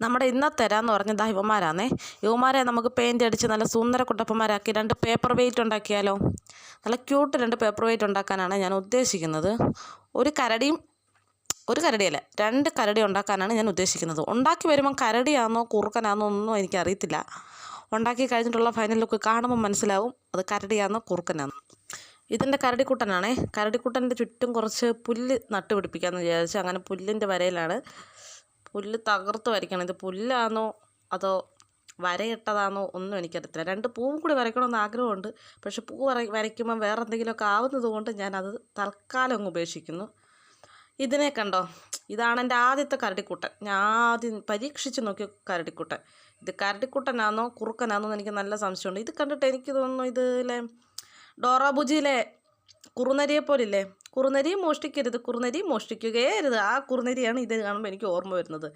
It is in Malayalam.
നമ്മുടെ ഇന്നത്തെ തരാമെന്ന് പറഞ്ഞത് ഇവന്മാരാണേ. ഇവന്മാരെ നമുക്ക് പെയിൻ്റ് അടിച്ച് നല്ല സുന്ദര കുട്ടപ്പന്മാരാക്കി 2 പേപ്പർ വെയിറ്റ് ഉണ്ടാക്കിയാലോ? നല്ല ക്യൂട്ട് 2 പേപ്പർ വെയിറ്റ് ഉണ്ടാക്കാനാണ് ഞാൻ ഉദ്ദേശിക്കുന്നത്. ഒരു കരടിയല്ല, 2 കരടി ഉണ്ടാക്കാനാണ് ഞാൻ ഉദ്ദേശിക്കുന്നത്. ഉണ്ടാക്കി വരുമ്പം കരടിയാണെന്നോ കുറുക്കനാണെന്നോ ഒന്നും എനിക്കറിയത്തില്ല. ഉണ്ടാക്കി കഴിഞ്ഞിട്ടുള്ള ഫൈനൽ ലുക്ക് കാണുമ്പോൾ മനസ്സിലാവും അത് കരടിയാണെന്നോ കുറുക്കനാണെന്നോ. ഇതിൻ്റെ കരടിക്കുട്ടനാണേ. കരടിക്കുട്ടൻ്റെ ചുറ്റും കുറച്ച് പുല്ല് നട്ടുപിടിപ്പിക്കാമെന്ന് വിചാരിച്ചു. അങ്ങനെ പുല്ലിൻ്റെ വരയിലാണ്. പുല്ല് തകർത്ത് വരയ്ക്കണം. ഇത് പുല്ലാണോ അതോ വരയിട്ടതാണോ ഒന്നും എനിക്കറിയത്തില്ല. 2 പൂവും കൂടി വരയ്ക്കണമെന്ന് ആഗ്രഹമുണ്ട്. പക്ഷെ പൂ വരയ്ക്കുമ്പം വേറെ എന്തെങ്കിലുമൊക്കെ ആവുന്നത് കൊണ്ട് ഞാനത് തൽക്കാലം അങ്ങ് ഉപേക്ഷിക്കുന്നു. ഇതിനെ കണ്ടോ? ഇതാണ് എൻ്റെ ആദ്യത്തെ കരടിക്കുട്ടൻ. ഞാൻ ആദ്യം പരീക്ഷിച്ച് നോക്കിയ കരടിക്കുട്ടൻ. ഇത് കരടിക്കുട്ടനാണോ കുറുക്കനാണോ എന്ന് എനിക്ക് നല്ല സംശയമുണ്ട്. ഇത് കണ്ടിട്ട് എനിക്ക് തോന്നുന്നു ഇതിലെ ഡോറ ബുജിയിലെ കുറുനരിയെ പോലില്ലേ? കുറുനരി മോഷ്ടിക്കരുത്, കുറുനരി മോഷ്ടിക്കുകയേ അരുത്. ആ കുറുനരിയാണ് ഇത് കാണുമ്പോൾ എനിക്ക് ഓർമ്മ വരുന്നത്.